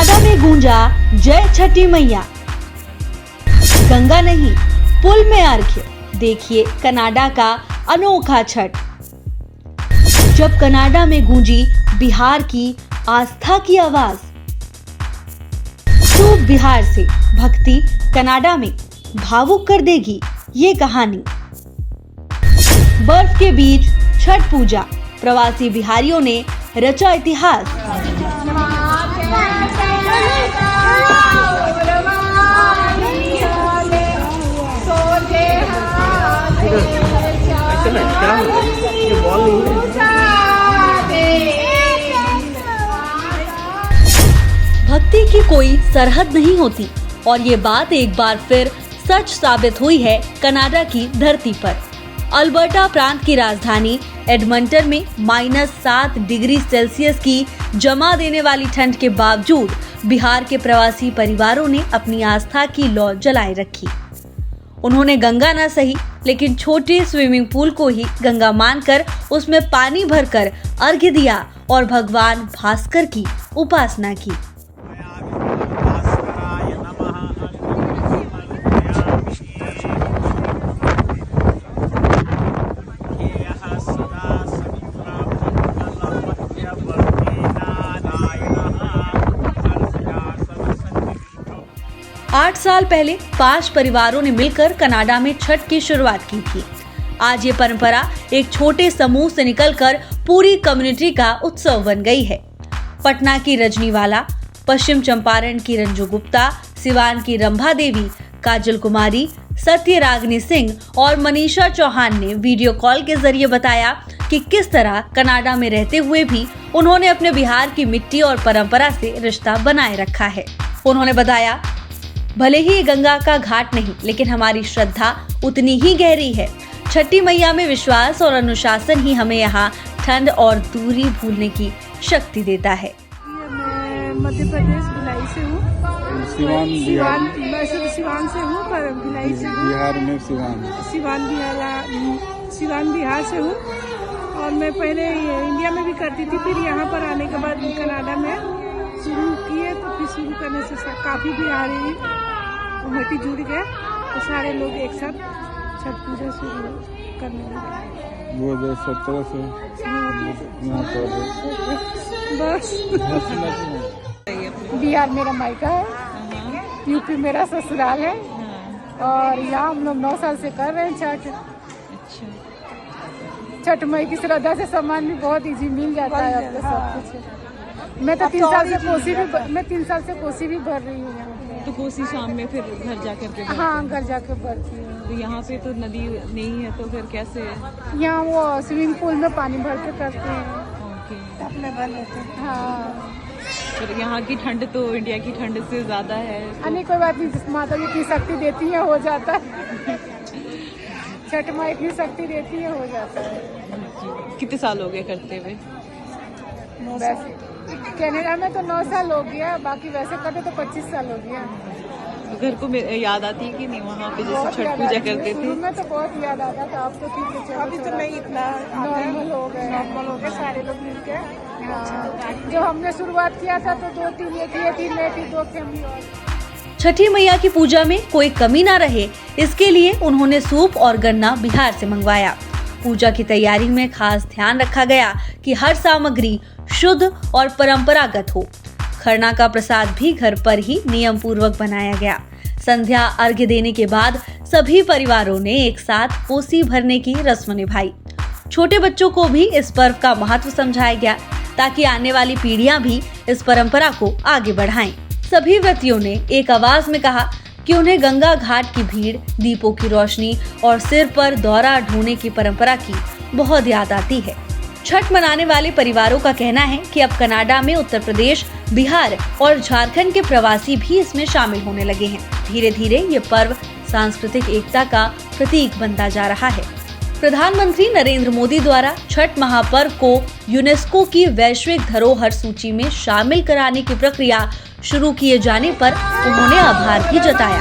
Canada में गूंजा जय छठी मैया। गंगा नहीं, पुल में अर्घ्य, देखिए कनाडा का अनोखा छठ। जब कनाडा में गूंजी बिहार की आस्था की आवाज, तो बिहार से भक्ति कनाडा में भावुक कर देगी ये कहानी। बर्फ के बीच छठ पूजा, प्रवासी बिहारियों ने रचा इतिहास। भक्ति की कोई सरहद नहीं होती और ये बात एक बार फिर सच साबित हुई है कनाडा की धरती पर। अल्बर्टा प्रांत की राजधानी एडमंटन में -7 डिग्री सेल्सियस की जमा देने वाली ठंड के बावजूद बिहार के प्रवासी परिवारों ने अपनी आस्था की लौ जलाए रखी। उन्होंने गंगा न सही लेकिन छोटे स्विमिंग पूल को ही गंगा मानकर उसमें पानी भरकर अर्घ्य दिया और भगवान भास्कर की उपासना की। आठ साल पहले 5 परिवारों ने मिलकर कनाडा में छठ की शुरुआत की थी। आज ये परंपरा एक छोटे समूह से निकलकर पूरी कम्युनिटी का उत्सव बन गई है। पटना की रजनीवाला, पश्चिम चंपारण की रंजू गुप्ता, सिवान की रंभा देवी, काजल कुमारी, सत्यरागिनी सिंह और मनीषा चौहान ने वीडियो कॉल के जरिए बताया कि किस तरह कनाडा में रहते हुए भी उन्होंने अपने बिहार की मिट्टी और परंपरा से रिश्ता बनाए रखा है। उन्होंने बताया, भले ही ये गंगा का घाट नहीं, लेकिन हमारी श्रद्धा उतनी ही गहरी है। छठी मैया में विश्वास और अनुशासन ही हमें यहाँ ठंड और दूरी भूलने की शक्ति देता है। मैं मध्य प्रदेश भिलाई से हूँ। वैसे तो सिवान से हूँ, पर भिलाई से हूँ। बिहार में सिवान बिहार से हूँ। और मैं पहले इंडिया में भी करती थी, फिर यहाँ पर आने के बाद कनाडा में शुरू किए, तो फिर शुरू करने से काफ़ी बिहारी कमेटी जुड़ गए, तो सारे लोग एक साथ छठ पूजा शुरू करने लगे। 2017 से बस। बिहार मेरा मायका है, यूपी मेरा ससुराल है, और यहाँ हम लोग 9 साल से कर रहे हैं छठ। छठ मई की श्रद्धा से सामान भी बहुत इजी मिल जाता है अब तो सब कुछ। मैं तो 3 साल से कोसी भी भर रही हूँ। तो कोसी शाम में फिर घर जाकर के? हाँ, घर जाकर भरती हूँ। तो यहाँ पे तो नदी नहीं है, तो फिर कैसे? यहाँ वो स्विमिंग पूल में पानी भर के करते हैं। ओके, अपने भर लेते हैं। हाँ, फिर यहाँ की ठंड तो इंडिया की ठंड से ज्यादा है तो... नहीं, कोई बात नहीं, माता जी की शक्ति देती है, हो जाता है। छठ माई की शक्ति देती है, हो जाता है। कितने साल हो गए करते हुए? कनाडा में तो 9 साल हो गया, बाकी वैसे करते तो 25 साल हो गया। तो घर को याद आती है कि नहीं वहाँ पे जैसे छठ पूजा करते थे? मैं तो बहुत याद आता था, अब तो ठीक है, अभी तो नहीं, इतना नॉर्मल हो गए सारे लोग मिलकर। जो हमने शुरुआत किया था तो 2-3 एक ही 2 फैमिली और। छठी मैया की पूजा में कोई कमी ना रहे, इसके लिए उन्होंने सूप और गन्ना बिहार से मंगवाया। पूजा की तैयारी में खास ध्यान रखा गया कि हर सामग्री शुद्ध और परंपरागत हो। खरना का प्रसाद भी घर पर ही नियम पूर्वक बनाया गया। संध्या अर्घ्य देने के बाद सभी परिवारों ने एक साथ कोसी भरने की रस्म निभाई। छोटे बच्चों को भी इस पर्व का महत्व समझाया गया ताकि आने वाली पीढ़ियां भी इस परंपरा को आगे बढ़ाएं। सभी व्रतियों ने एक आवाज में कहा कि उन्हें गंगा घाट की भीड़, दीपों की रोशनी और सिर पर दौरा ढोने की परंपरा की बहुत याद आती है। छठ मनाने वाले परिवारों का कहना है कि अब कनाडा में उत्तर प्रदेश, बिहार और झारखंड के प्रवासी भी इसमें शामिल होने लगे हैं। धीरे धीरे ये पर्व सांस्कृतिक एकता का प्रतीक बनता जा रहा है। प्रधानमंत्री नरेंद्र मोदी द्वारा छठ महापर्व को यूनेस्को की वैश्विक धरोहर सूची में शामिल कराने की प्रक्रिया शुरू किए जाने पर उन्होंने आभार भी जताया।